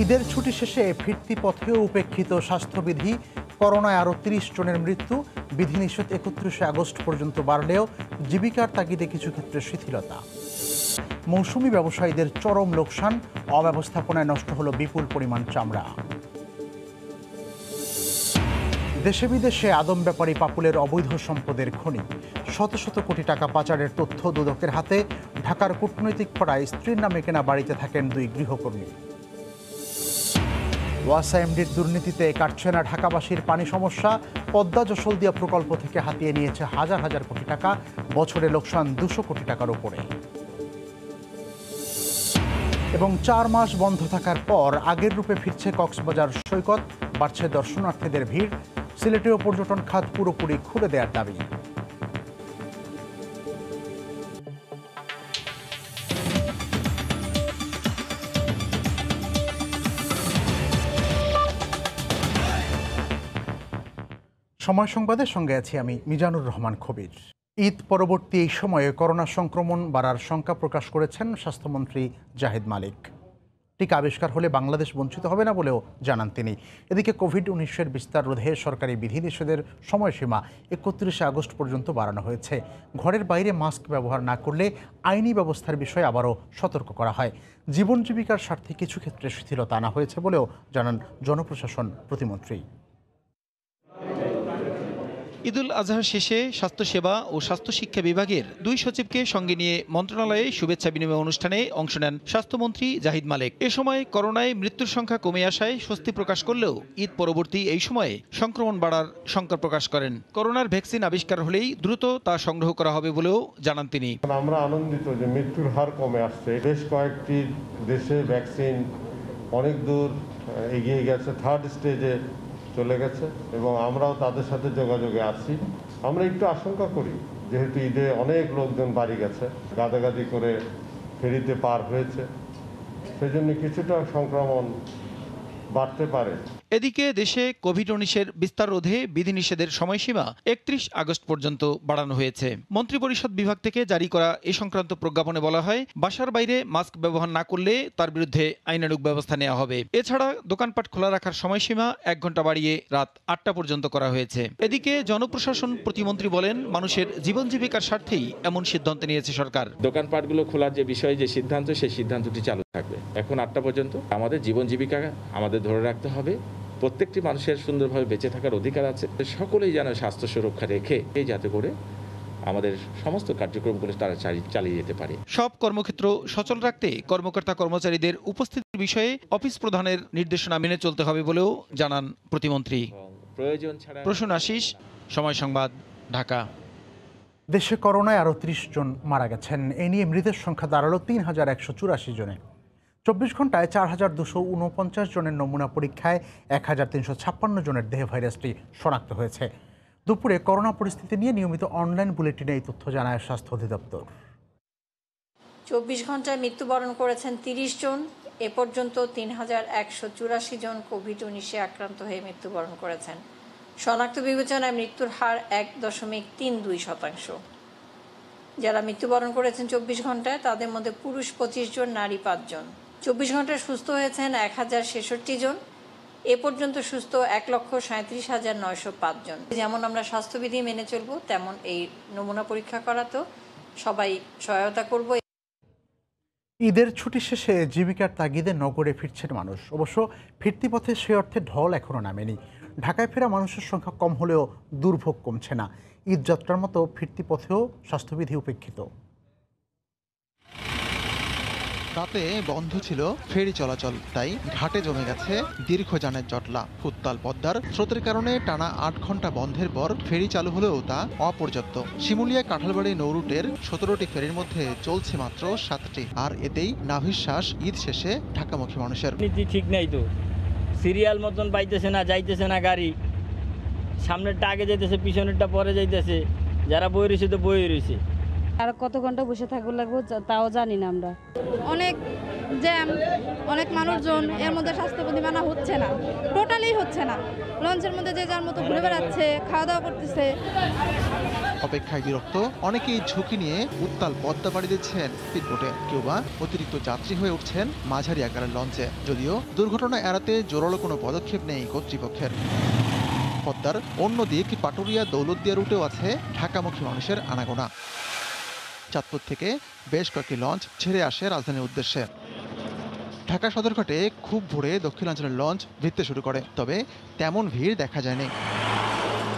ঈদের ছুটি শেষে ফিরতি পথেও উপেক্ষিত স্বাস্থ্যবিধি, করোনায় আরও ৩০ জনের মৃত্যু। বিধিনিষেধ ৩১ আগস্ট পর্যন্ত বাড়লেও জীবিকার তাগিদে কিছু ক্ষেত্রে শিথিলতা। মৌসুমি ব্যবসায়ীদের চরম লোকসান, অব্যবস্থাপনায় নষ্ট হলো বিপুল পরিমাণ চামড়া। দেশে বিদেশে আদম ব্যাপারী পাপুলের অবৈধ সম্পদের খনি, শত শত কোটি টাকা পাচারের তথ্য দুদকের হাতে। ঢাকার কূটনৈতিক পাড়ায় স্ত্রীর নামে কেনা বাড়িতে থাকেন 2 গৃহকর্মী। ওয়াসা এমডির দুর্নীতিতে কাটছে না ঢাকাবাসীর পানি সমস্যা। পদ্মা যশোলদিয়া প্রকল্প থেকে হাতিয়ে নিয়েছে হাজার হাজার কোটি টাকা, বছরে লোকসান 200 কোটি টাকার উপরে। এবং 4 মাস বন্ধ থাকার পর আগের রূপে ফিরছে কক্সবাজার সৈকত, বাড়ছে দর্শনার্থীদের ভিড়। সিলেটেও পর্যটন খাত পুরোপুরি খুলে দেওয়ার দাবি। সময় সংবাদের সঙ্গে আছি আমি মিজানুর রহমান খবির। ঈদ পরবর্তী এই সময়ে করোনা সংক্রমণ বাড়ার শঙ্কা প্রকাশ করেছেন স্বাস্থ্যমন্ত্রী জাহিদ মালিক। টিকা আবিষ্কার হলে বাংলাদেশ বঞ্চিত হবে না বলেও জানান তিনি। এদিকে কোভিড-19-এর বিস্তার রোধে সরকারি বিধিনিষেধের সময়সীমা ৩১ আগস্ট পর্যন্ত বাড়ানো হয়েছে। ঘরের বাইরে মাস্ক ব্যবহার না করলে আইনি ব্যবস্থার বিষয়ে আবারও সতর্ক করা হয়। জীবন জীবিকার স্বার্থে কিছু ক্ষেত্রে শিথিলতা আনা হয়েছে বলেও জানান জনপ্রশাসন প্রতিমন্ত্রী। ঈদুল আজহার শেষে স্বাস্থ্যসেবা ও স্বাস্থ্য শিক্ষা বিভাগের 2 সচিবকে সঙ্গে নিয়ে মন্ত্রণালয়ে শুভেচ্ছা বিনিময় অনুষ্ঠানে অংশ নেন স্বাস্থ্যমন্ত্রী জাহিদ মালিক। এ সময় করোনায় মৃত্যুর সংখ্যা কমে আসায় স্বস্তি প্রকাশ করলেও ঈদ পরবর্তী এই সময়ে সংক্রমণ বাড়ার শঙ্কা প্রকাশ করেন। করোনার ভ্যাকসিন আবিষ্কার হলেই দ্রুত তা সংগ্রহ করা হবে বলেও জানান তিনি। আমরা আনন্দিত যে মৃত্যুর হার কমে আসছে। বেশ কয়েকটি দেশে ভ্যাকসিন অনেক দূর এগিয়ে গেছে, 3rd স্টেজে চলে গেছে এবং আমরাও তাদের সাথে যোগাযোগে আছি। আমরা একটু আশঙ্কা করি, যেহেতু ঈদে অনেক লোকজন বাড়ি গেছে, গাদাগাদি করে ফেরিতে পার হয়েছে, সেজন্য কিছুটা সংক্রমণ বাড়তে পারে। এদিকে দেশে কোভিড-19-এর বিস্তার রোধে বিধিনিষেধের সময়সীমা ৩১ আগস্ট পর্যন্ত বাড়ানো হয়েছে। মন্ত্রিপরিষদ বিভাগ থেকে জারি করা এ সংক্রান্ত প্রজ্ঞাপনে বলা হয়, বাসার বাইরে মাস্ক ব্যবহার না করলে তার বিরুদ্ধে আইনানুগ ব্যবস্থা নেওয়া হবে। এছাড়া দোকানপাট খোলা রাখার সময়সীমা 1 ঘন্টা বাড়িয়ে রাত 8টা পর্যন্ত করা হয়েছে। এদিকে জনপ্রশাসন প্রতিমন্ত্রী বলেন, মানুষের জীবন জীবিকার স্বার্থেই এমন সিদ্ধান্ত নিয়েছে সরকার। দোকানপাটগুলো খোলার যে বিষয়ে যে সিদ্ধান্ত, সেই সিদ্ধান্তটি চালু থাকবে। এখন 8টা পর্যন্ত আমাদের জীবন জীবিকা আমাদের ধরে রাখতে হবে। প্রত্যেকটি মানুষের সুন্দরভাবে বেঁচে থাকার অধিকার আছে। সকলেই যেন স্বাস্থ্য সুরক্ষা রেখে যাতে করে আমাদের সমস্ত কার্যক্রমগুলো তারা চালিয়ে যেতে পারে। সব কর্মক্ষেত্র সচল রাখতে কর্মকর্তা কর্মচারীদের উপস্থিতির বিষয়ে অফিস প্রধানের নির্দেশনা মেনে চলতে হবে বলেও জানান প্রতিমন্ত্রী। প্রয়োজন ছাড়া। প্রসূন আশিস, সময় সংবাদ, ঢাকা। দেশে করোনায় আরও 30 জন মারা গেছেন। এ নিয়ে মৃতের সংখ্যা দাঁড়ালো 3184 জনে। 24 ঘন্টায় 4249 জনের নমুনা পরীক্ষায় 1356 জনের দেহে ভাইরাসটি শনাক্ত হয়েছে। দুপুরে করোনা পরিস্থিতি নিয়ে নিয়মিত অনলাইন বুলেটিনে এই তথ্য জানায় স্বাস্থ্য অধিদপ্তর। 24 ঘন্টায় মৃত্যুবরণ করেছেন 30 জন। এ পর্যন্ত 3184 জন কোভিড-19-এ আক্রান্ত হয়ে মৃত্যুবরণ করেছেন। শনাক্ত বিবেচনায় মৃত্যুর হার 1.32%। যারা মৃত্যুবরণ করেছেন 24 ঘন্টায়, তাদের মধ্যে পুরুষ 25 জন, নারী 5 জন। 24 ঘন্টায় সুস্থ হয়েছেন 1066 জন। এ পর্যন্ত সুস্থ 1,37,905 জন। যেমন আমরা স্বাস্থ্যবিধি মেনে চলব, তেমন এই নমুনা পরীক্ষা করাতেও সবাই সহায়তা করব। ঈদের ছুটি শেষে জীবিকার তাগিদে নগরে ফিরছেন মানুষ। অবশ্য ফিরতি পথে সে অর্থে ঢল এখনও নামেনি। ঢাকায় ফেরা মানুষের সংখ্যা কম হলেও দুর্ভোগ কমছে না। ঈদযাত্রার মতো ফিরতি পথেও স্বাস্থ্যবিধি উপেক্ষিত। রাতে বন্ধ ছিল ফেরি চলাচল, তাই ঘাটে জমে গেছে দীর্ঘযানের জটলা। উত্তাল পদ্মার স্রোতের কারণে টানা 8 ঘন্টা বন্ধের পর ফেরি চালু হলেও তা অপর্যাপ্ত। শিমুলিয়া কাঁঠালবাড়ি নৌরুটের 17টি ফেরির মধ্যে চলছে মাত্র 7টি, আর এতেই নাভিশ্বাস ঈদ শেষে ঢাকামুখী মানুষের। ঠিক নাই তো, সিরিয়াল মতন পাইতেছে না, যাইতেছে না গাড়ি। সামনেরটা আগে যাইতেছে, পিছনেরটা পরে যাইতেছে। যারা বই রয়েছে তো বই রয়েছে। আর কত ঘন্টা বসে থাকবে লাগবে তাও জানি না আমরা। অনেক জ্যাম, অনেক মানুষজন, এর মধ্যে স্বাস্থ্যবিধি মানা হচ্ছে না, টোটালি হচ্ছে না। লঞ্চের মধ্যে যে যার মতো ঘুরে বেড়াচ্ছে, খাওয়া দাওয়া করতেছে। অপেক্ষায় বিরক্ত অনেকেই ঝুঁকি নিয়ে উত্তাল পদ্মা পাড়ি দিচ্ছেন স্পিডবোটে, কেউ বা অতিরিক্ত যাত্রী হয়ে উঠছেন মাঝারি আকারের লঞ্চে। যদিও দুর্ঘটনা এড়াতে জোরালো কোনো পদক্ষেপ নেই কর্তৃপক্ষের। পদ্মার অন্য দিক পাটুরিয়া দৌলতদিয়া রুটেও আছে ঢাকামুখী মানুষের আনাগোনা। চাঁদপুর থেকে বেশ কয়েকটি লঞ্চ ছেড়ে আসে রাজধানীর উদ্দেশ্যে। ঢাকা সদরঘাটে খুব ভোরে দক্ষিণাঞ্চলের লঞ্চ ভিড়তে শুরু করে, তবে তেমন ভিড় দেখা যায়নি।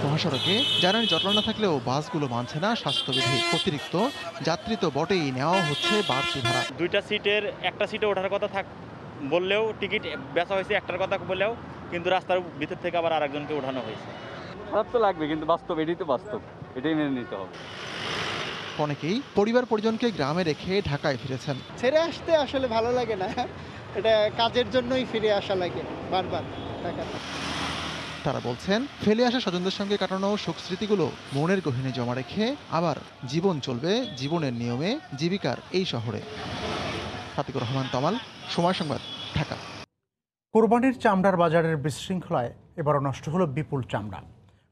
মহাসড়কে জ্বালানি জটলা না থাকলেও বাসগুলো মানছে না স্বাস্থ্যবিধি। অতিরিক্ত যাত্রী তো বটেই, নেওয়া হচ্ছে বাড়তি ভাড়া। দুইটা সিটের একটা সিটে ওঠার কথা বললেও টিকিট বেচা হয়েছে একটার কথা বললেও, কিন্তু রাস্তার ভিতর থেকে আবার আরেকজনকে ওঠানো হয়েছে। খারাপ তো লাগবে, কিন্তু বাস্তব, এটাই তো বাস্তব, এটাই মেনে নিতে হবে। অনেকেই পরিবার পরিজনকে গ্রামে রেখে ঢাকায় ফিরেছেন। ছেড়ে আসতে আসলে ভালো লাগে না, এটা কাজের জন্যই ফিরে আসা লাগে বারবার ঢাকাতে। তারা বলছেন, ফেলে আসা স্বজনদের সঙ্গে কাটানো সুখ স্মৃতিগুলো মনের গহীনে জমা রেখে আবার জীবন চলবে জীবনের নিয়মে জীবিকার এই শহরে। ফাতিকুর রহমান তমাল, সময় সংবাদ, ঢাকা। কোরবানির চামড়ার বাজারের বিশৃঙ্খলায় এবারও নষ্ট হলো বিপুল চামড়া।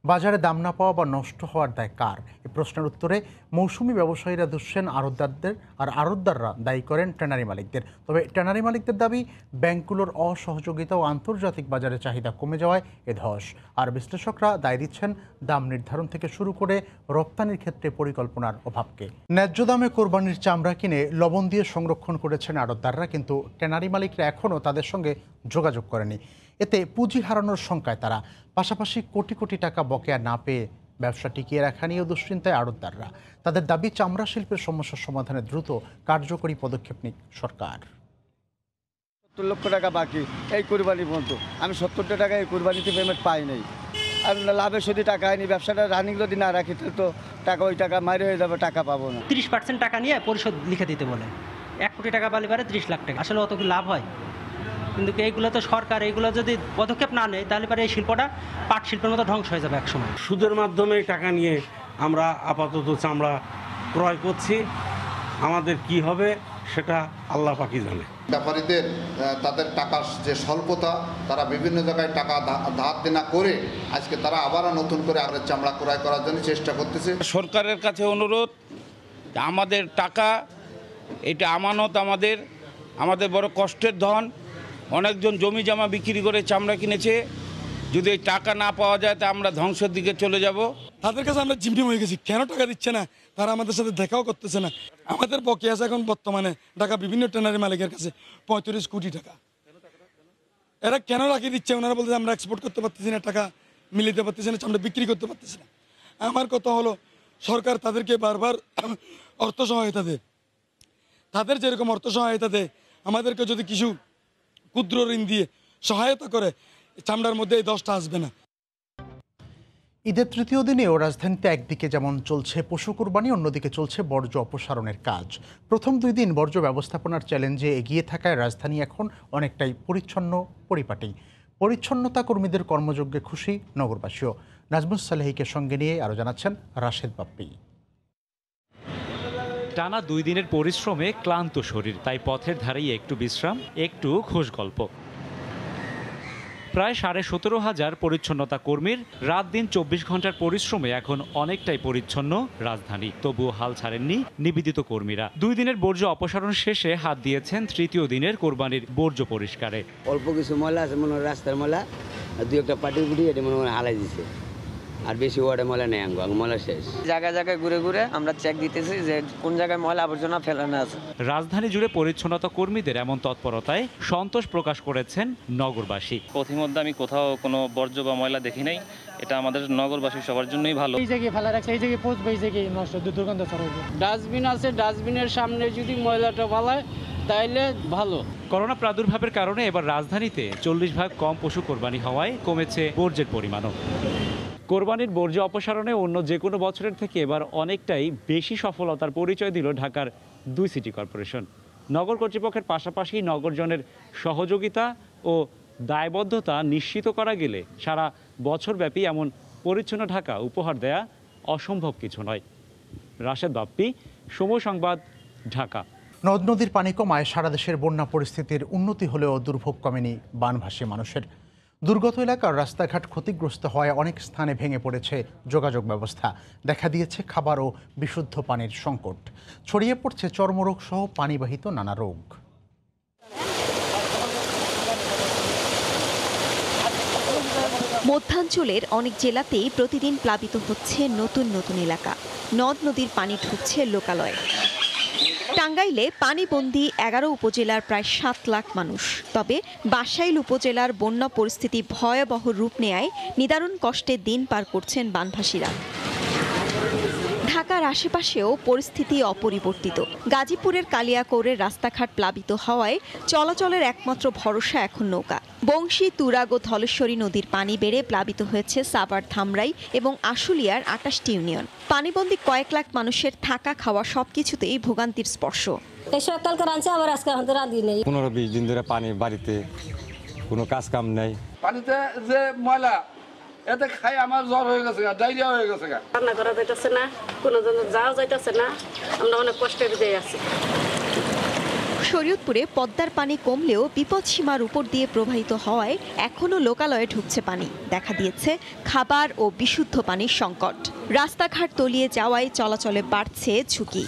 বাজারে দাম না পাওয়া বা নষ্ট হওয়ার দায় কার? এই প্রশ্নের উত্তরে মৌসুমি ব্যবসায়ীরা দুষছেন আড়তদারদের, আর আড়তদাররা দায়ী করেন ট্যানারি মালিকদের। তবে ট্যানারি মালিকদের দাবি, ব্যাংকগুলোর অসহযোগিতা ও আন্তর্জাতিক বাজারে চাহিদা কমে যাওয়ায় এ ধস। আর বিশ্লেষকরা দায় দিচ্ছেন দাম নির্ধারণ থেকে শুরু করে রপ্তানির ক্ষেত্রে পরিকল্পনার অভাবকে। ন্যায্য দামে কোরবানির চামড়া কিনে লবণ দিয়ে সংরক্ষণ করেছেন আড়তদাররা, কিন্তু ট্যানারি মালিকরা এখনও তাদের সঙ্গে যোগাযোগ করেনি। এতে পুঁজি হারানোর শঙ্কায় তারা, পাশাপাশি কোটি কোটি টাকা বকেয়া না পেয়ে ব্যবসা টিকিয়ে রাখা নিয়েও দুশ্চিন্তায় আড়তদাররা। তাদের দাবি, চামড়া শিল্পের সমস্যার সমাধানে দ্রুত কার্যকরী পদক্ষেপ নিক সরকার। 70 লক্ষ টাকা বাকি এই কোরবানি পর্যন্ত, আমি 70 টাকা এই কোরবানিতে পেমেন্ট পাই নাই। আর লাভের যদি টাকা হয়নি, ব্যবসাটা রানিং যদি না রাখি তো টাকা ওই টাকা মারি হয়ে যাবে, টাকা পাবো না। 30% টাকা নিয়ে পরিশোধ লিখে দিতে বলে, 1 কোটি টাকা পালে পারে 30 লাখ টাকা। আসলে অত কি লাভ হয়? কিন্তু এইগুলো তো সরকার, এইগুলো যদি পদক্ষেপ না নেয় তাহলে পরে এই শিল্পটা পাট শিল্পের মতো ধ্বংস হয়ে যাবে একসময়। সুদের মাধ্যমে টাকা নিয়ে আমরা আপাতত চামড়া ক্রয় করছি, আমাদের কি হবে সেটা আল্লাহ পাকই জানে। ব্যাপারীদের তাদের টাকার যে স্বল্পতা, তারা বিভিন্ন জায়গায় টাকা ধার দেনা করে আজকে তারা আবার নতুন করে আমাদের চামড়া ক্রয় করার জন্য চেষ্টা করতেছে। সরকারের কাছে অনুরোধ, আমাদের টাকা এটা আমানত, আমাদের বড় কষ্টের ধন। অনেকজন জমি জমা বিক্রি করে চামড়া কিনেছে, যদি এই টাকা না পাওয়া যায় তা আমরা ধ্বংসের দিকে চলে যাব। তাদের কাছে আমরা জিম্মি হয়ে গেছি, কেন টাকা দিচ্ছে না, তারা আমাদের সাথে দেখাও করতেছে না। আমাদের বকেয়া আছে এখন বর্তমানে ঢাকা বিভিন্ন ট্যানারি মালিকের কাছে 35 কোটি টাকা। এরা কেন রাখিয়ে দিচ্ছে? ওনারা বলতে আমরা এক্সপোর্ট করতে পারতেছি না, টাকা মিলিতে পারতেছি না, চামড়া বিক্রি করতে পারতেছি না। আমার কথা হলো, সরকার তাদেরকে বারবার অর্থ সহায়তা দেয়, তাদের যেরকম অর্থ সহায়তা দেয় আমাদেরকে যদি কিছু ক্ষুদ্র ঋণ দিয়ে সহায়তা করে, চামড়ার মধ্যে এই দশটা আসবে না। ঈদের তৃতীয় দিনেও রাজধানীতে একদিকে যেমন চলছে পশু কুরবানি, অন্যদিকে চলছে বর্জ্য অপসারণের কাজ। প্রথম 2 দিন বর্জ্য ব্যবস্থাপনার চ্যালেঞ্জে এগিয়ে থাকায় রাজধানী এখন অনেকটাই পরিচ্ছন্ন পরিপাটি। পরিচ্ছন্নতা কর্মীদের কর্মযজ্ঞে খুশি নগরবাসীও। নাজমুস সালেহিকে সঙ্গে নিয়ে আরও জানাচ্ছেন রাশেদ বাপ্পি। টানা 2 দিনের পরিশ্রমে ক্লান্ত শরীর, তাই পথের ধারেই একটু বিশ্রাম, একটু খোশ গল্প। প্রায় 17,500 পরিচ্ছন্নতা কর্মীর রাত দিন 24 ঘন্টার পরিশ্রমে এখন অনেকটাই পরিচ্ছন্ন রাজধানী। তবুও হাল ছাড়েননি নিবেদিত কর্মীরা। 2 দিনের বর্জ্য অপসারণ শেষে হাত দিয়েছেন তৃতীয় দিনের কোরবানির বর্জ্য পরিষ্কারে। অল্প কিছু ময়লা আছে, মনে হয় রাস্তার ময়লা, আর 2-1টা পাটির গুটি এটা মনে হয় হালাই দিছে, আর বেশি ওয়ার্ডে ময়লা নেই, ময়লা শেষ। জায়গায় জায়গায় ঘুরে ঘুরে আমরা চেক দিতেছি যে কোন জায়গায় ময়লা আবর্জনা ফেলানো আছে। রাজধানী জুড়ে পরিচ্ছন্নতা কর্মীদের এমন তৎপরতায় সন্তোষ প্রকাশ করেছেন নগরবাসী। পথিমধ্যে আমি কোথাও কোনো বর্জ্য বা ময়লা দেখি নাই, এটা আমাদের নগরবাসী সবার জন্যই ভালো। এই জায়গায় ফেলা রাখছে, এই জায়গায় পৌঁছবে, এই জায়গায় নষ্ট, দুর্গন্ধ ছড়াবে। ডাস্টবিন আছে, ডাস্টবিনের সামনে যদি ময়লাটা ফেলায় তাইলে ভালো। করোনা প্রাদুর্ভাবের কারণে এবার রাজধানীতে 40 ভাগ কম পশু কোরবানি হওয়ায় কমেছে বর্জ্যের পরিমাণও। কোরবানির বর্জ্য অপসারণে অন্য যে কোনো বছরের থেকে এবার অনেকটাই বেশি সফলতার পরিচয় দিল ঢাকার 2 সিটি কর্পোরেশন। নগর কর্তৃপক্ষের পাশাপাশি নগরজনের সহযোগিতা ও দায়বদ্ধতা নিশ্চিত করা গেলে সারা বছরব্যাপী এমন পরিচ্ছন্ন ঢাকা উপহার দেয়া অসম্ভব কিছু নয়। রাশেদ বাপ্পি, সময় সংবাদ, ঢাকা। নদ নদীর পানি কমায় সারা দেশের বন্যা পরিস্থিতির উন্নতি হলেও দুর্ভোগ কমেনি বানভাসী মানুষের। দুর্গত এলাকার রাস্তাঘাট ক্ষতিগ্রস্ত হওয়ায় অনেক স্থানে ভেঙে পড়েছে যোগাযোগ ব্যবস্থা। দেখা দিয়েছে খাবার ও বিশুদ্ধ পানির সংকট। ছড়িয়ে পড়ছে চর্মরোগ সহ পানিবাহিত নানা রোগ। মধ্যাঞ্চলের অনেক জেলাতেই প্রতিদিন প্লাবিত হচ্ছে নতুন নতুন এলাকা। নদ নদীর পানি ঢুকছে লোকালয়ে। টাঙ্গাইলে পানিবন্দী 11 উপজেলার প্রায় 7 লাখ মানুষ। তবে বাসাইল উপজেলার বন্যা পরিস্থিতি ভয়াবহ রূপ নেয়ায় নিদারুণ কষ্টে দিন পার করছেন বানভাসীরা। ঢাকার আশেপাশেও পরিস্থিতি অপরিবর্তিত। গাজীপুরের কালিয়াকৈরের রাস্তাঘাট প্লাবিত হওয়ায় চলাচলের একমাত্র ভরসা এখন নৌকা। বংশী, তুরাগ ও ধলেশ্বরী নদীর পানি বেড়ে প্লাবিত হয়েছে সাভার, ধামরাই এবং আশুলিয়ার 28টি ইউনিয়ন। পানিবন্দী কয়েক লাখ মানুষের থাকা খাওয়া সবকিছুতেই ভোগান্তির স্পর্শ। 15-20 দিন ধরে পানি, বাড়িতে কোনো কাজ কাম নেই। পানিতে যে ময়লা, এতে খাই আমার জ্বর হয়ে গেছে, ডায়রিয়া হয়ে গেছে। রান্না করা যাইতেছে না, কোনো যাওয়া যাইতেছে না, আমরা অনেক কষ্টের দিয়ে আছি। শরীয়তপুরে পদ্মার পানি কমলেও বিপদসীমার উপর দিয়ে প্রবাহিত হওয়ায় এখনও লোকালয়ে ঢুকছে পানি। দেখা দিয়েছে খাবার ও বিশুদ্ধ পানির সংকট। রাস্তাঘাট তলিয়ে যাওয়ায় চলাচলে বাড়ছে ঝুঁকি।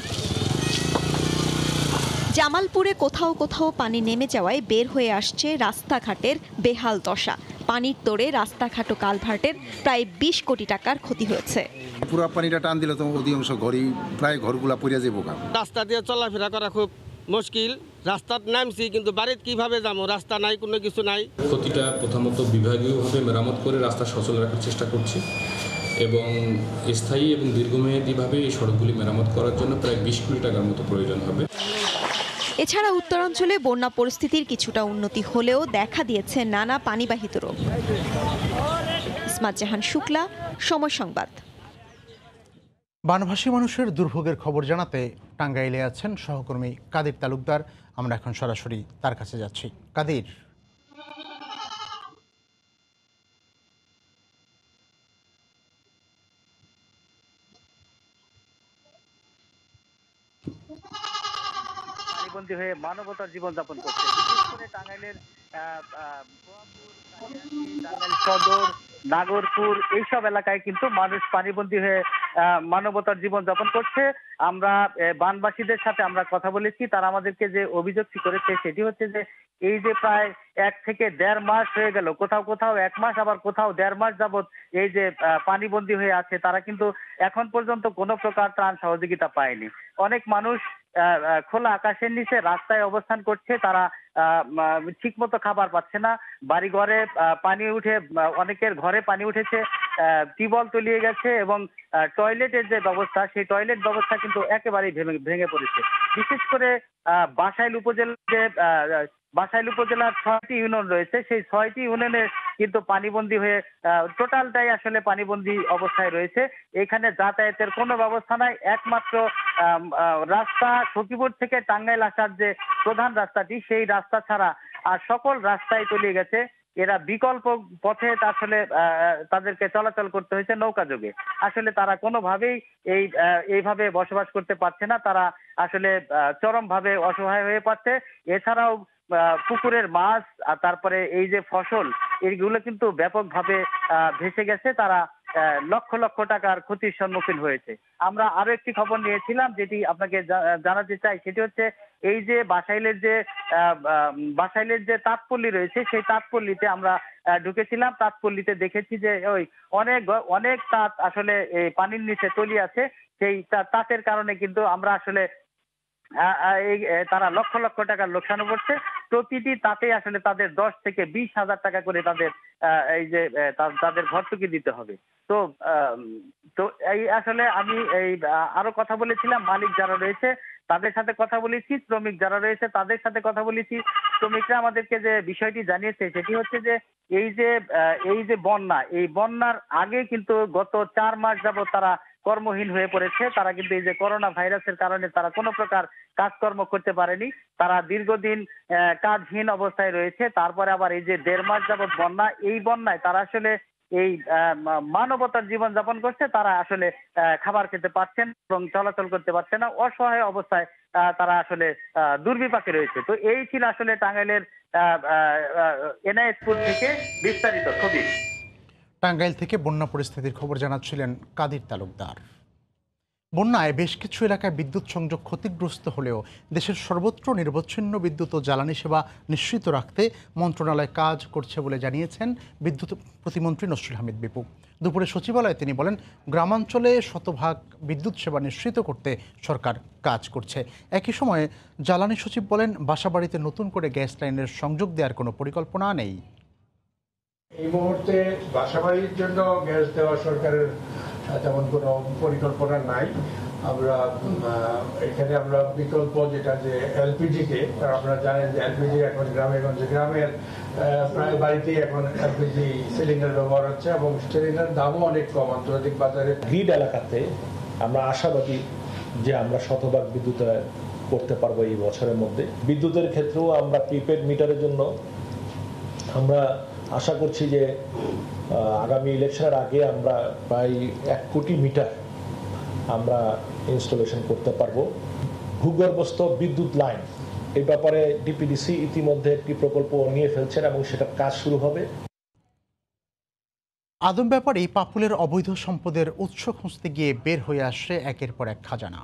জামালপুরে কোথাও কোথাও পানি নেমে যাওয়ায় বের হয়ে আসছে রাস্তাঘাটের বেহাল দশা। পানির তোড়ে রাস্তাঘাট ও কালভার্টের প্রায় 20 কোটি টাকার ক্ষতি হয়েছে। পুরো পানিটা টান দিলে তো অধিকাংশ ঘরই, প্রায় ঘরগুলা পড়ে যাবো। রাস্তা দিয়ে চলাফেরা করা খুব মুশকিল। রাস্তার নামছি কিন্তু বাড়িতে কিভাবে যাবো, রাস্তা নাই, কোনো কিছু নাই। ক্ষতিটা প্রথমত বিভাগীয়ভাবে মেরামত করে রাস্তা সচল রাখার চেষ্টা করছি এবং স্থায়ী এবং দীর্ঘমেয়াদীভাবে এই সড়কগুলি মেরামত করার জন্য প্রায় 20 কোটি টাকার মতো প্রয়োজন হবে। এছাড়া উত্তরাঞ্চলে বন্যা পরিস্থিতির কিছুটা উন্নতি হলেও দেখা দিয়েছে নানা পানিবাহিত রোগ। ইসমাত জাহান শুক্লা, সময় সংবাদ। বানভাসী মানুষের দুর্ভোগের খবর জানাতে টাঙ্গাইলে আছেন সহকর্মী কাদির তালুকদার। আমরা এখন সরাসরি তার কাছে যাচ্ছি। কাদির, বন্দী হয়ে মানবতার জীবনযাপন করছে। টাঙ্গাইলের টাঙ্গাইল সদর, নাগরপুর এইসব এলাকায় কিন্তু মানুষ পানিবন্দী হয়ে মানবতার জীবনযাপন করছে। আমরা বানবাসীদের সাথে আমরা কথা বলেছি। তারা আমাদেরকে যে অভিযোগটি করেছে সেটি হচ্ছে যে এই যে প্রায় 1 থেকে 1.5 মাস হয়ে গেল, কোথাও কোথাও 1 মাস, আবার কোথাও 1.5 মাস যাবত এই যে পানিবন্দী হয়ে আছে, তারা কিন্তু এখন পর্যন্ত কোনো প্রকার ত্রাণ সহযোগিতা পায়নি। অনেক মানুষ খোলা আকাশের নিচে রাস্তায় অবস্থান করছে। তারা ঠিক মতো খাবার পাচ্ছে না। বাড়ি ঘরে পানি উঠে, অনেকের ঘরে পানি উঠেছে, টিউবওয়েল তলিয়ে গেছে এবং টয়লেটের যে ব্যবস্থা, সেই টয়লেট ব্যবস্থা কিন্তু একেবারেই ভেঙে পড়েছে। বিশেষ করে বাসাইল উপজেলার 6টি ইউনিয়ন রয়েছে। সেই 6টি ইউনিয়নে কিন্তু পানিবন্দী হয়ে টোটালটাই আসলে পানিবন্দী অবস্থায় রয়েছে। এখানে যাতায়াতের কোনো ব্যবস্থা নাই। একমাত্র রাস্তা সখীপুর থেকে টাঙ্গাইল আসার যে প্রধান রাস্তাটি, সেই রাস্তা ছাড়া আর সকল রাস্তায় তলিয়ে গেছে। এরা বিকল্প পথে আসলে তাদেরকে চলাচল করতে হয়েছে নৌকা যোগে। আসলে তারা কোনোভাবেই এইভাবে বসবাস করতে পারছে না। তারা আসলে চরমভাবে অসহায় হয়ে পাচ্ছে। এছাড়াও পুকুরের মাছ আর তারপরে এই যে ফসল, এইগুলো কিন্তু ব্যাপকভাবে ভেসে গেছে। তারা লক্ষ লক্ষ টাকার ক্ষতির সম্মুখীন হয়েছে। আমরা আরো একটি খবর নিয়েছিলাম, যেটি আপনাকে জানাতে চাই। সেটি হচ্ছে এই যে বাসাইলের যে তাঁতপল্লী রয়েছে, সেই তাঁতপল্লীতে আমরা ঢুকেছিলাম। তাঁতপল্লীতে দেখেছি যে অনেক তাঁত আসলে পানির নিচে তলিয়ে আছে। সেই তাঁতের কারণে কিন্তু আমরা আসলে তারা লক্ষ লক্ষ টাকার লোকসান পড়ছে। প্রতিটি তাতে আসলে তাদের 10 থেকে 20 হাজার টাকা করে তাদের ভর্তুকি দিতে হবে। তো এই আসলে আমি আরো কথা বলেছিলাম, মালিক যারা রয়েছে তাদের সাথে কথা বলেছি, শ্রমিক যারা রয়েছে তাদের সাথে কথা বলেছি। শ্রমিকরা আমাদেরকে যে বিষয়টি জানিয়েছে সেটি হচ্ছে যে এই যে বন্যা, এই বন্যার আগে কিন্তু গত 4 মাস যাবত তারা কর্মহীন হয়ে পড়েছে। তারা কিন্তু এই যে করোনা ভাইরাসের কারণে তারা কোনো প্রকার কাজকর্ম করতে পারেনি। তারা দীর্ঘদিন কাজহীন অবস্থায় রয়েছে। তারপরে আবার এই যে 1.5 মাস যাবত বন্যা, এই বন্যায় তারা আসলে এই মানবতার জীবনযাপন করছে তারা আসলে খাবার খেতে পারছেন এবং চলাচল করতে পারছে না, অসহায় অবস্থায় তারা আসলে দুর্বিপাকে রয়েছে। তো এই ছিল আসলে টাঙ্গাইলের এনআইএসপুর থেকে বিস্তারিত ছবি। টাঙ্গাইল থেকে বন্যা পরিস্থিতির খবর জানাচ্ছিলেন কাদির তালুকদার। বন্যায় বেশ কিছু এলাকায় বিদ্যুৎ সংযোগ ক্ষতিগ্রস্ত হলেও দেশের সর্বত্র নিরবচ্ছিন্ন বিদ্যুৎ ও জ্বালানি সেবা নিশ্চিত রাখতে মন্ত্রণালয় কাজ করছে বলে জানিয়েছেন বিদ্যুৎ প্রতিমন্ত্রী নসরুল হামিদ বিপু। দুপুরে সচিবালয়ে তিনি বলেন, গ্রামাঞ্চলে শতভাগ বিদ্যুৎ সেবা নিশ্চিত করতে সরকার কাজ করছে। একই সময়ে জ্বালানি সচিব বলেন, বাসাবাড়িতে নতুন করে গ্যাস লাইনের সংযোগ দেওয়ার কোনো পরিকল্পনা নেই। এই মুহূর্তে বাসাবাড়ির জন্য গ্যাস দেওয়া সরকারের তেমন কোনো পরিকল্পনা নাই। আমরা বিকল্প যেটা যে এলপিজিকে, আপনারা জানেন যে এলপিজি এখন গ্রামেগঞ্জে গ্রামের প্রায় বাড়িতেই এখন এলপিজি সিলিন্ডার ব্যবহার হচ্ছে এবং সিলিন্ডার দামও অনেক কম আন্তর্জাতিক বাজারে। গ্রিড এলাকাতে আমরা আশাবাদী যে আমরা শতভাগ বিদ্যুতায়ন করতে পারবো এই বছরের মধ্যে। বিদ্যুতের ক্ষেত্রেও আমরা প্রিপেড মিটারের জন্য আমরা আশা করছি যে আগামী ইলেকশনের আগে আমরা প্রায় 1 কোটি মিটার আমরা ইনস্টলেশন করতে পারবো। ভূগর্ভস্থ বিদ্যুৎ লাইন এই ব্যাপারে ডিপিডিসি ইতিমধ্যে একটি প্রকল্প নিয়ে ফেলছেন এবং সেটার কাজ শুরু হবে। আদম ব্যাপারে পাপুলের অবৈধ সম্পদের উৎস খুঁজতে গিয়ে বের হয়ে আসছে একের পর এক খাজানা।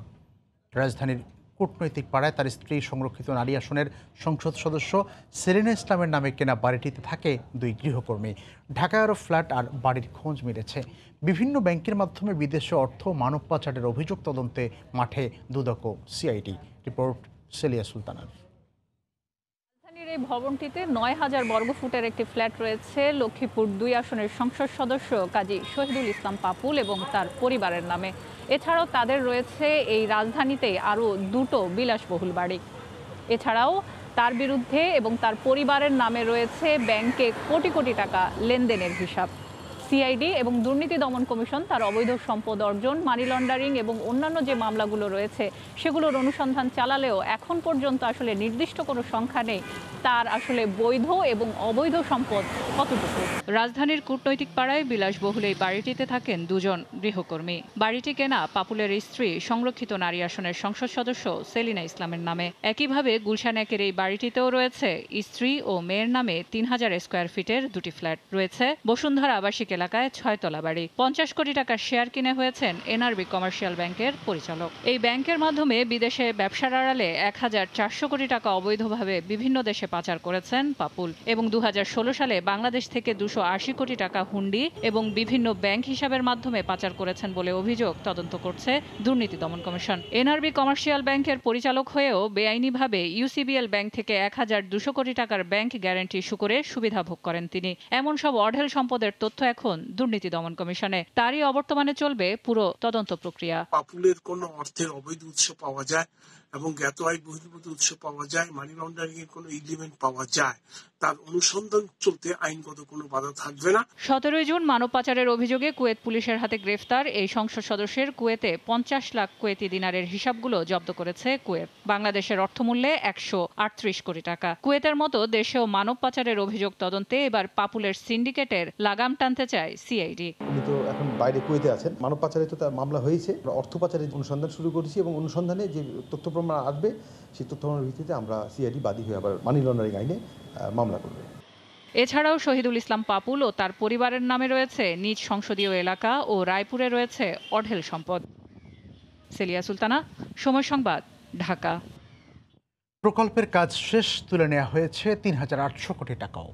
রাজধানীর কূটনৈতিক পাড়ায় তার স্ত্রী সংরক্ষিত নারী আসনের সংসদ সদস্য সেলিনা ইসলামের নামে কেনা বাড়িটিতে থাকে 2 গৃহকর্মী। ঢাকায় আরও ফ্ল্যাট আর বাড়ির খোঁজ মিলেছে। বিভিন্ন ব্যাংকের মাধ্যমে বিদেশে অর্থ মানব পাচারের অভিযোগ তদন্তে মাঠে দুদক ও সিআইডি। রিপোর্ট সেলিয়া সুলতানার। এই ভবনটিতে 9000 বর্গফুটের একটি ফ্ল্যাট রয়েছে লক্ষ্মীপুর 2 আসনের সংসদ সদস্য কাজী শহীদুল ইসলাম পাপুল এবং তার পরিবারের নামে। এছাড়াও তাদের রয়েছে এই রাজধানীতেই আরও 2টো বিলাসবহুল বাড়ি। এছাড়াও তার বিরুদ্ধে এবং তার পরিবারের নামে রয়েছে ব্যাংকে কোটি কোটি টাকা লেনদেনের হিসাব। সিআইডি এবং দুর্নীতি দমন কমিশন তার অবৈধ সম্পদ অর্জন, মানি লন্ডারিং এবং অন্যান্য যে মামলাগুলো রয়েছে সেগুলোর অনুসন্ধান চালালেও এখন পর্যন্ত আসলে নির্দিষ্ট কোনো সংখ্যা নেই তার আসলে বৈধ এবং অবৈধ সম্পদ কতটুকু। রাজধানীর কূটনৈতিক পাড়ায় বিলাসবহুল এই বাড়িটিতে থাকেন 2 জন গৃহকর্মী। বাড়িটি কেনা পাপুলের স্ত্রী সংরক্ষিত নারী আসনের সংসদ সদস্য সেলিনা ইসলামের নামে। একইভাবে গুলশান 1-এর এই বাড়িটিতেও রয়েছে স্ত্রী ও মেয়ের নামে 3000 স্কয়ার ফিটের 2টি ফ্ল্যাট। রয়েছে বসুন্ধরা আবাসিক এলাকায় 6তলা বাড়ি। 50 কোটি টাকার শেয়ার কিনে হয়েছেন এনআরবি কমার্শিয়াল ব্যাংকের পরিচালক। এই ব্যাংকের মাধ্যমে বিদেশে ব্যবসার আড়ালে 1400 কোটি টাকা অবৈধভাবে বিভিন্ন দেশে পাচার করেছেন পাপুল এবং 2016 সালে বাংলাদেশ থেকে 280 কোটি টাকা হুন্ডি এবং বিভিন্ন ব্যাংক হিসাবের মাধ্যমে পাচার করেছেন বলে অভিযোগ তদন্ত করছে দুর্নীতি দমন কমিশন। এনআরবি কমার্শিয়াল ব্যাংকের পরিচালক হয়েও বেআইনিভাবে ইউসিবিএল ব্যাংক থেকে 1200 কোটি টাকার ব্যাংক গ্যারান্টি ইস্যু করে সুবিধা ভোগ করেন তিনি। এমন সব অঢেল সম্পদের তথ্য এখন দুর্নীতি দমন কমিশনে। তারই অবর্তমানে চলবে পুরো তদন্ত প্রক্রিয়া। পাপুলের কোন অর্থের অবৈধ উৎস পাওয়া যায় এবং জ্ঞাত আয় বহির্ভূত উৎস পাওয়া যায়, মানি লন্ডারিং এর কোনো এলিমেন্ট পাওয়া যায়, তার অনুসন্ধান চলতে আইনগত কোনো বাধা থাকবে না। 17 জুন মানব পাচারের অভিযোগে কুয়েত পুলিশের হাতে গ্রেফতার এই সংসদ সদস্যের কুয়েতে 50 লাখ কুয়েতি দিনারের হিসাবগুলো জব্দ করেছে কুয়েত। বাংলাদেশের অর্থমূল্যে 138 কোটি টাকা। কুয়েতের মতো দেশেও মানব পাচারের অভিযোগ তদন্তে এবার পাপুলের সিন্ডিকেটের লাগাম টানতে চায় সিআইডি। উনি তো এখন বাইরে কুয়েতে আছেন। মানব পাচারে তো তার মামলা হয়েছে, অর্থ পাচারের অনুসন্ধান শুরু করেছি এবং অনুসন্ধানে যে তথ্য প্রমাণ আসবে সেই তথ্য প্রমাণের ভিত্তিতে আমরা সিআইডি বাদী হয়ে আবার মানি লন্ডারিং আইনে মামলা করব। এছাড়াও শহীদুল ইসলাম পাপুল ও তার পরিবারের নামে রয়েছে নিজ সংসদীয় এলাকা ও রায়পুরে রয়েছে অঢেল সম্পদ। সেলিয়া সুলতানা, সময় সংবাদ, ঢাকা। প্রকল্পের কাজ শেষ, তুলে নেওয়া হয়েছে 3800 কোটি টাকাও,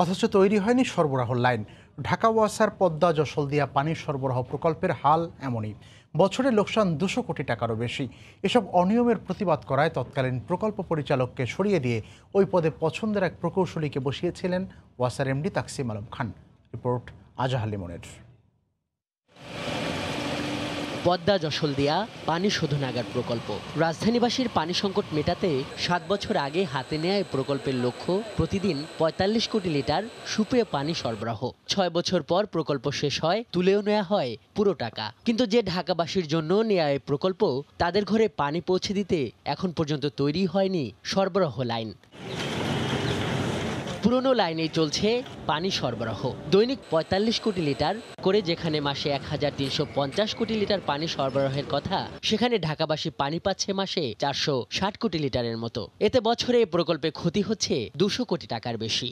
অথচ তৈরি হয়নি সরবরাহ লাইন। ঢাকা ওয়াসার পদ্মা যশোলদিয়া পানি সরবরাহ প্রকল্পের হাল এমনই। বছরে লোকসান 200 কোটি টাকারও বেশি। এসব অনিয়মের প্রতিবাদ করায় তৎকালীন প্রকল্প পরিচালককে সরিয়ে দিয়ে ওই পদে পছন্দের এক প্রকৌশলীকে বসিয়েছিলেন ওয়াসার MD Taksim Alam Khan. Report Azhar লিমনের। Padma Jasholdia পানি শোধনাগার প্রকল্প রাজধানীবাসীর পানি সংকট মেটাতে 7 বছর আগে হাতে নেওয়া এই প্রকল্পের লক্ষ্য প্রতিদিন 45 কোটি লিটার সুপেয় পানি সরবরাহ। 6 বছর পর প্রকল্প শেষ হয়, তুলেও নেওয়া হয় পুরো টাকা। কিন্তু যে ঢাকাবাসীর জন্য নেওয়া এই প্রকল্প, তাদের ঘরে পানি পৌঁছে দিতে এখন পর্যন্ত তৈরি হয়নি সরবরাহ লাইন। পুরনো লাইনেই চলছে পানি সরবরাহ। দৈনিক ৪৫ কোটি লিটার করে, যেখানে মাসে ১,৩৫০ কোটি লিটার পানি সরবরাহের কথা, সেখানে ঢাকাবাসী পানি পাচ্ছে মাসে ৪৬০ কোটি লিটারের মতো। এতে বছরে এই প্রকল্পে ক্ষতি হচ্ছে ২০০ কোটি টাকার বেশি।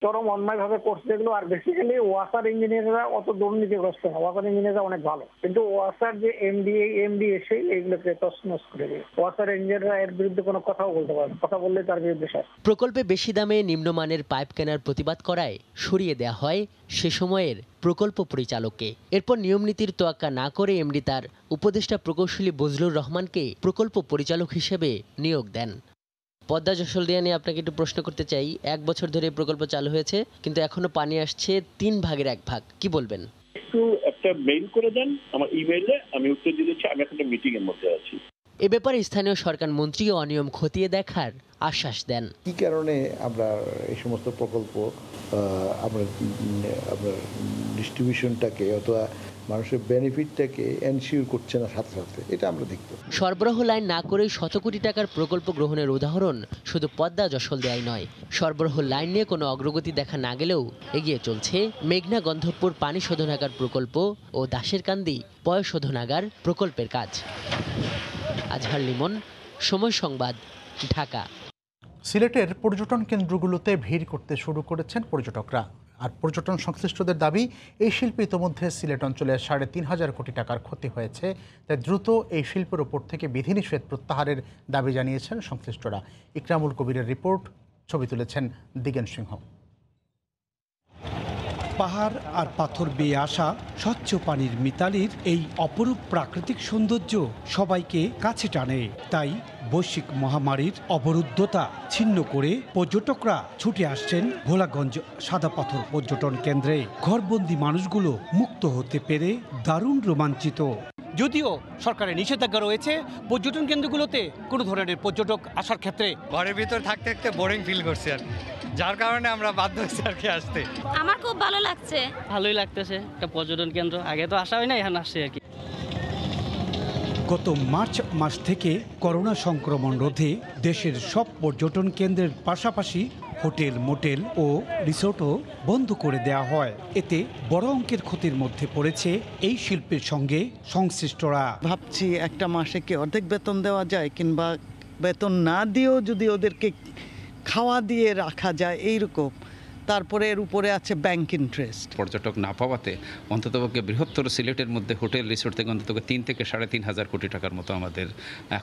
চরম অন্যায় ভাবে করছে এগুলো। আর বেসিক্যালি ওয়াসার ইঞ্জিনিয়াররা অত দুর্নীতিগ্রস্ত না, ওয়াসার ইঞ্জিনিয়াররা অনেক ভালো, কিন্তু ওয়াসার যে এমডি এসে এইগুলোকে তছনছ করে দিয়ে ওয়াসার ইঞ্জিনিয়াররা এর বিরুদ্ধে কোনো কথাও বলতে পারে না, কথা বললে তার বিরুদ্ধে শাস্তি। প্রকল্পে বেশি দামে নিম্নমানের পাইপ কেনার প্রতিবাদ করায় সরিয়ে দেওয়া হয় সে সময়ের প্রকল্প পরিচালককে। এরপর নিয়মনীতির তোয়াক্কা না করে এমডি তার উপদেষ্টা প্রকৌশলী বজলুর রহমানকে প্রকল্প পরিচালক হিসেবে নিয়োগ দেন। পদ্মা যশোলদিয়া নিয়ে আপনাকে একটু প্রশ্ন করতে চাই। ১ বছর ধরে প্রকল্প চালু হয়েছে, কিন্তু এখনো পানি আসছে 3 ভাগের 1 ভাগ। কি বলবেন? একটু একটা মেইল করে দেন আমার ইমেইলে, আমি উত্তর দিয়ে দিচ্ছি। আমি এখন একটা মিটিং এর মধ্যে আছি। এ ব্যাপারে স্থানীয় সরকার মন্ত্রীও অনিয়ম খতিয়ে দেখার আশ্বাস দেন। কি কারণে আমরা এই সমস্ত প্রকল্প আমরা ডিস্ট্রিবিউশনটাকে অথবা মানুষের বেনিফিটটাকে এনশিওর করছে না সাথে সাথে, এটা আমরা দেখব। সরবরাহ লাইন না করেই শত কোটি টাকার প্রকল্প গ্রহণের উদাহরণ শুধু পদ্মা যশোলদিয়াই নয়। সরবরাহ লাইন নিয়ে কোনো অগ্রগতি দেখা না গেলেও এগিয়ে চলছে মেঘনা গন্ধবপুর পানি শোধনাগার প্রকল্প ও দাসেরকান্দি পয় শোধনাগার প্রকল্পের কাজ। আজহার লিমন, সময় সংবাদ, ঢাকা। সিলেটের পর্যটন কেন্দ্রগুলোতে ভিড় করতে শুরু করেছেন পর্যটকরা। আর পর্যটন সংশ্লিষ্টদের দাবি, এই শিল্পে ইতোমধ্যে সিলেট অঞ্চলে ৩৫০০ কোটি টাকার ক্ষতি হয়েছে। তাই দ্রুত এই শিল্পের ওপর থেকে বিধিনিষেধ প্রত্যাহারের দাবি জানিয়েছেন সংশ্লিষ্টরা। ইকরামুল কবিরের রিপোর্ট, ছবি তুলেছেন দিগেন সিংহ। পাহাড় আর পাথর বেয়ে আসা স্বচ্ছ পানির মিতালির এই অপরূপ প্রাকৃতিক সৌন্দর্য সবাইকে কাছে টানে। তাই বৈশ্বিক মহামারীর অবরুদ্ধতা ছিন্ন করে পর্যটকরা ছুটে আসছেন ভোলাগঞ্জ সাদা পাথর পর্যটন কেন্দ্রে। ঘরবন্দি মানুষগুলো মুক্ত হতে পেরে দারুণ রোমাঞ্চিত। যদিও সরকারের নিষেধাজ্ঞা রয়েছে পর্যটন কেন্দ্রগুলোতে কোনো ধরনের পর্যটক আসার ক্ষেত্রে, ঘরের ভিতর থাকতে থাকতে বোরিং ফিল করছি আর যার কারণে আমরা বাধ্য হচ্ছি আর কি আসতে। আমার খুব ভালো লাগছে। ভালোই লাগতেছে, একটা পর্যটন কেন্দ্র, আগে তো আসা হয় না, এখন আসছে আর কি। গত মার্চ মাস থেকে করোনা সংক্রমণ রোধে দেশের সব পর্যটন কেন্দ্রের পাশাপাশি হোটেল, মোটেল ও রিসোর্টও বন্ধ করে দেওয়া হয়। এতে বড় অঙ্কের ক্ষতির মধ্যে পড়েছে এই শিল্পের সঙ্গে সংশ্লিষ্টরা। ভাবছি একটা মাসে কি অর্ধেক বেতন দেওয়া যায়, কিংবা বেতন না দিয়েও যদি ওদেরকে খাওয়া দিয়ে রাখা যায় এইরকম। তারপরে এর উপরে আছে ব্যাংক ইন্টারেস্ট। পর্যটক না পাওয়াতে অন্ততপক্ষে বৃহত্তর সিলেটের মধ্যে হোটেল, রিসোর্ট থেকে অন্তত 3 থেকে 3,500 কোটি টাকার মতো আমাদের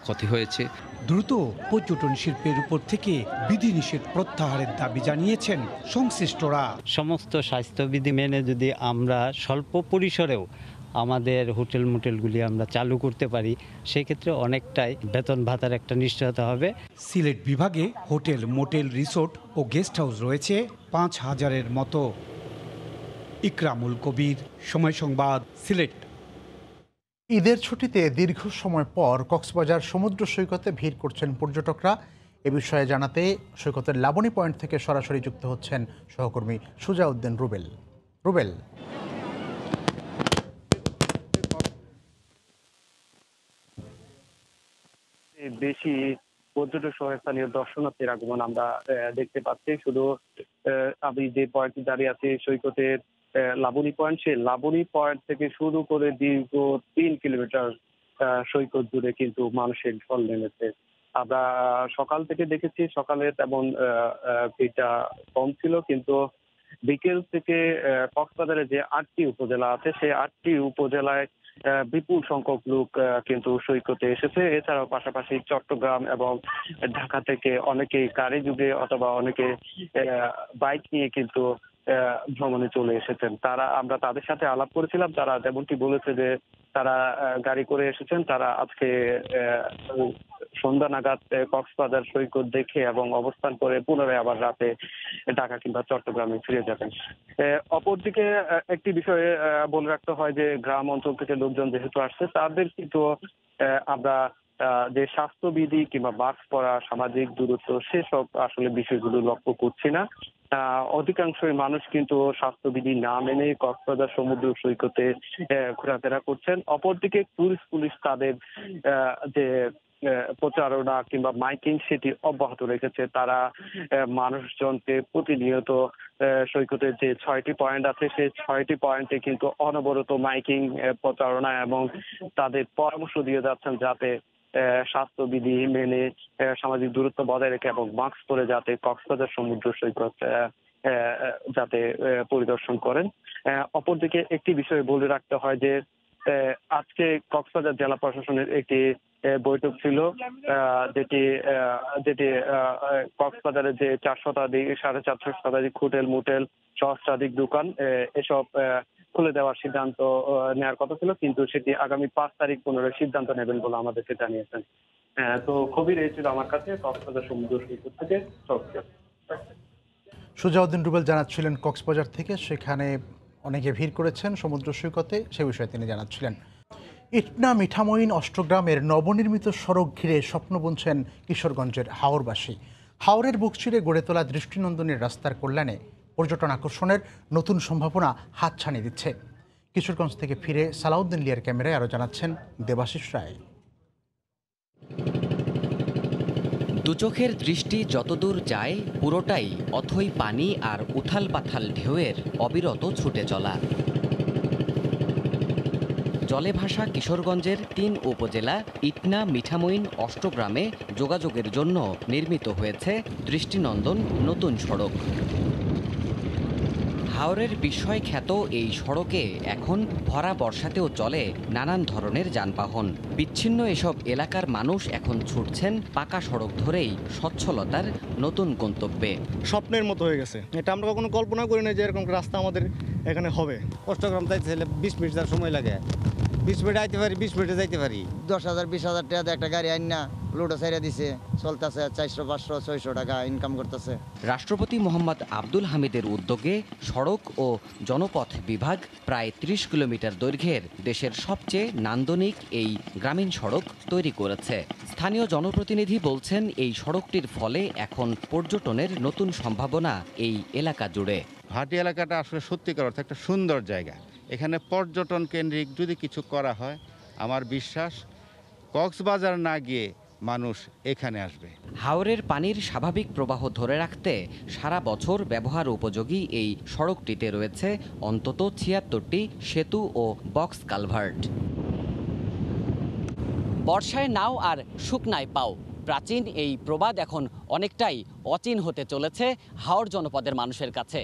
ক্ষতি হয়েছে। দ্রুত পর্যটন শিল্পের উপর থেকে বিধিনিষেধ প্রত্যাহারের দাবি জানিয়েছেন সংশ্লিষ্টরা। সমস্ত স্বাস্থ্যবিধি মেনে যদি আমরা স্বল্প পরিসরেও আমাদের হোটেল মোটেলগুলি আমরা চালু করতে পারি, সেক্ষেত্রে অনেকটাই বেতন ভাতার একটা নিশ্চয়তা হবে। সিলেট বিভাগে হোটেল, মোটেল, রিসোর্ট ও গেস্ট হাউস রয়েছে ৫,০০০-এর মতো। ইকরামুল কবির, সময় সংবাদ, সিলেট। ঈদের ছুটিতে দীর্ঘ সময় পর কক্সবাজার সমুদ্র সৈকতে ভিড় করছেন পর্যটকরা। এ বিষয়ে জানাতে সৈকতের লাবণী পয়েন্ট থেকে সরাসরি যুক্ত হচ্ছেন সহকর্মী সুজাউদ্দিন রুবেল। রুবেল, বেশি পর্যটক সহ স্থানীয় দর্শনার্থীর আগমন আমরা দেখতে পাচ্ছি। শুধু আমি যে পয়েন্টে দাঁড়িয়ে আছি সৈকতের লাবণী পয়েন্ট, সেই লাবণী পয়েন্ট থেকে শুরু করে দীর্ঘ 3 কিলোমিটার সৈকত জুড়ে কিন্তু মানুষের ঢল নেমেছে। আমরা সকাল থেকে দেখেছি, সকালে তেমন ভিড়টা কম ছিল, কিন্তু বিকেল থেকে কক্সবাজারে যে 8টি উপজেলা আছে, সেই 8টি উপজেলায় বিপুল সংখ্যক লোক কিন্তু সৈকতে এসেছে। এছাড়াও পাশাপাশি চট্টগ্রাম এবং ঢাকা থেকে অনেকেই গাড়ি যুগে অথবা অনেকে বাইক নিয়ে কিন্তু ভ্রমণে চলে এসেছেন। আমরা তাদের সাথে আলাপ করেছিলাম, তারা যেমনটি বলেছে যে তারা গাড়ি করে এসেছেন। তারা আজকে সন্ধ্যা নাগাদ কক্সবাজার সৈকত দেখে এবং অবস্থান করে পুনরায় আবার রাতে ঢাকা কিংবা চট্টগ্রামে ফিরে যাবেন। অপরদিকে একটি বিষয়ে বলে রাখতে হয় যে গ্রাম অঞ্চল থেকে লোকজন যেহেতু আসছে, তাদের কিন্তু আমরা যে স্বাস্থ্যবিধি কিংবা মাস্ক পরা, সামাজিক দূরত্ব, সেসব আসলে বিষয়গুলো লক্ষ্য করছি না। অধিকাংশই মানুষ কিন্তু স্বাস্থ্যবিধি না মেনে কক্সবাজার সমুদ্র সৈকতে ঘোরাফেরা করছেন। অপরদিকে টুরিস্ট পুলিশ তাদের যে প্রচারণা কিংবা মাইকিং সেটি অব্যাহত রেখেছে। তারা মানুষজনকে প্রতিনিয়ত সৈকতের যে 6টি পয়েন্ট আছে সেই 6টি পয়েন্টে কিন্তু অনবরত মাইকিং প্রচারণা এবং তাদের পরামর্শ দিয়ে যাচ্ছেন যাতে স্বাস্থ্যবিধি মেনে সামাজিক দূরত্ব বজায় রেখে এবং মাস্ক পরে যাতে কক্সবাজার সমুদ্র সৈকত যাতে পরিদর্শন করেন। অপরদিকে একটি বিষয় বলে রাখতে হয় যে আজকে কক্সবাজার জেলা প্রশাসনের একটি বৈঠক ছিল, যেটি কক্সবাজারের যে 400 শতাধিক হোটেল মোটেল সহস্রাধিক দোকান এসব খুলে দেওয়ার সিদ্ধান্ত নেওয়ার কথা ছিল, কিন্তু সেটি আগামী 5 তারিখ পুনরায় সিদ্ধান্ত নেবেন বলে আমাদেরকে জানিয়েছেন। তো খবর এই ছিল আমার কাছে কক্সবাজার সমুদ্র সৈকত থেকে। সুজাউদ্দিন রুবেল জানাচ্ছিলেন কক্সবাজার থেকে, সেখানে অনেকে ভিড় করেছেন সমুদ্র সৈকতে, সে বিষয়ে তিনি জানাচ্ছিলেন। ইটনা মিঠামইন অষ্টগ্রামের নবনির্মিত সড়ক ঘিরে স্বপ্ন বুনছেন কিশোরগঞ্জের হাওরবাসী। হাওরের বুক চিরে গড়ে তোলা দৃষ্টিনন্দনের রাস্তার কল্যাণে পর্যটন আকর্ষণের নতুন সম্ভাবনা হাতছানি দিচ্ছে। কিশোরগঞ্জ থেকে ফিরে সালাউদ্দিন লিয়ার ক্যামেরায় আরও জানাচ্ছেন দেবাশিস রায়। দুচোখের দৃষ্টি যতদূর যায় পুরোটাই অথই পানি আর উথাল পাথাল ঢেউয়ের অবিরত ছুটে চলা। জলে ভাসা কিশোরগঞ্জের 3 উপজেলা ইটনা মিঠামইন অষ্টগ্রামে যোগাযোগের জন্য নির্মিত হয়েছে দৃষ্টিনন্দন নতুন সড়ক। হাওরের বিস্ময় খ্যাত এই সড়কে এখন ভরা বর্ষাতেও চলে নানান ধরনের যানবাহন। বিচ্ছিন্ন এসব এলাকার মানুষ এখন ছুটছেন পাকা সড়ক ধরেই সচ্ছলতার নতুন গন্তব্যে। স্বপ্নের মতো হয়ে গেছে, এটা আমরা কখনো কল্পনা করি না যে এরকম রাস্তা আমাদের এখানে হবে। অষ্টগ্রাম যাইতে 20 মিনিট সময় লাগে, 20 মিনিটে আইতে পারি, 20 মিনিটে যাইতে পারি। 10,000-20,000 টাকা একটা গাড়ি আইন না লোডও ছাইরা দিছে, চলতেছে 400-500-600 টাকা ইনকাম করতেছে। রাষ্ট্রপতি মোহাম্মদ আব্দুল হামিদের উদ্যোগে সড়ক ও জনপথ বিভাগ প্রায় 30 কিলোমিটার দৈর্ঘ্যের দেশের সবচেয়ে নান্দনিক এই গ্রামীণ সড়ক তৈরি করেছে। স্থানীয় জনপ্রতিনিধি বলছেন এই সড়কটির ফলে এখন পর্যটনের নতুন সম্ভাবনা এই এলাকা জুড়ে। ভাটি এলাকাটা আসলে সত্যিকার অর্থে একটা সুন্দর জায়গা। এখানে পর্যটন কেন্দ্রিক যদি কিছু করা হয়, আমার বিশ্বাস কক্সবাজার না গিয়ে মানুষ এখানে আসবে। হাওরের পানির স্বাভাবিক প্রবাহ ধরে রাখতে সারা বছর ব্যবহার উপযোগী এই সড়কটিতে রয়েছে অন্তত 76টি সেতু ও বক্স কালভার্ট। বর্ষায় নাও আর শুকনায় পাও, প্রাচীন এই প্রবাদ এখন অনেকটাই অচিন হতে চলেছে হাওর জনপদের মানুষের কাছে।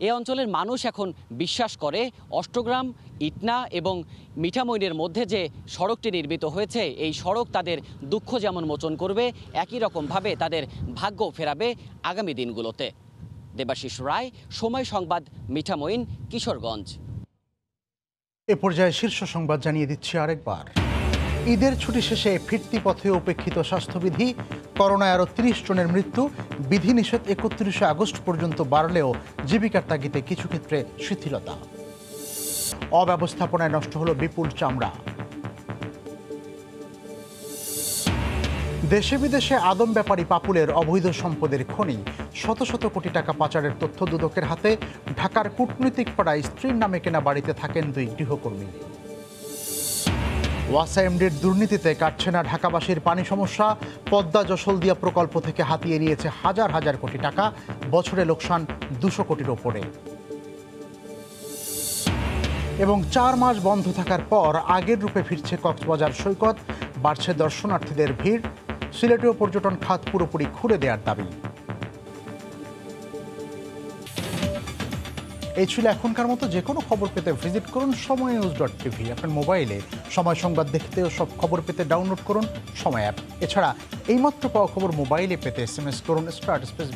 এ অঞ্চলের মানুষ এখন বিশ্বাস করে অষ্টগ্রাম, ইটনা এবং মিঠামইনের মধ্যে যে সড়কটি নির্মিত হয়েছে এই সড়ক তাদের দুঃখ যেমন মোচন করবে, একই রকমভাবে তাদের ভাগ্য ফেরাবে আগামী দিনগুলোতে। দেবাশিস রায়, সময় সংবাদ, মিঠামইন, কিশোরগঞ্জ। এ পর্যায়ে শীর্ষ সংবাদ জানিয়ে দিচ্ছি আরেকবার। ঈদের ছুটি শেষে ফিরতি পথে উপেক্ষিত স্বাস্থ্যবিধি, করোনায় আরও 30 জনের মৃত্যু। বিধিনিষেধ 31 আগস্ট পর্যন্ত বাড়লেও জীবিকার তাগিদে কিছু ক্ষেত্রে শিথিলতা। অব্যবস্থাপনায় নষ্ট হলো বিপুল চামড়া। দেশে বিদেশে আদম ব্যাপারী পাপুলের অবৈধ সম্পদের খনি, শত শত কোটি টাকা পাচারের তথ্য দুদকের হাতে। ঢাকার কূটনৈতিক পাড়ায় স্ত্রীর নামে কেনা বাড়িতে থাকেন 2 গৃহকর্মী। ওয়াসা এমডির দুর্নীতিতে কাটছে না ঢাকাবাসীর পানি সমস্যা। পদ্মা যশোলদিয়া প্রকল্প থেকে হাতিয়ে নিয়েছে হাজার হাজার কোটি টাকা, বছরে লোকসান 200 কোটির ওপরে। এবং 4 মাস বন্ধ থাকার পর আগের রূপে ফিরছে কক্সবাজার সৈকত, বাড়ছে দর্শনার্থীদের ভিড়। সিলেটেও পর্যটন খাত পুরোপুরি খুলে দেওয়ার দাবি। এই ছিল এখনকার মতো। যে কোনো খবর পেতে ভিজিট করুন সময়নিউজ.tv। আপনার মোবাইলে সময় সংবাদ দেখতে ও সব খবর পেতে ডাউনলোড করুন সময় অ্যাপ। এছাড়া এইমাত্র পাওয়া খবর মোবাইলে পেতে SMS করুন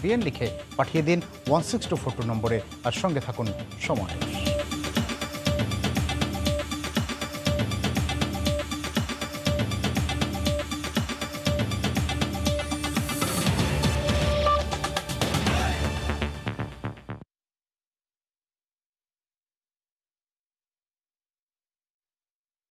*BN লিখে পাঠিয়ে দিন 16242 নম্বরে। আর সঙ্গে থাকুন সময়।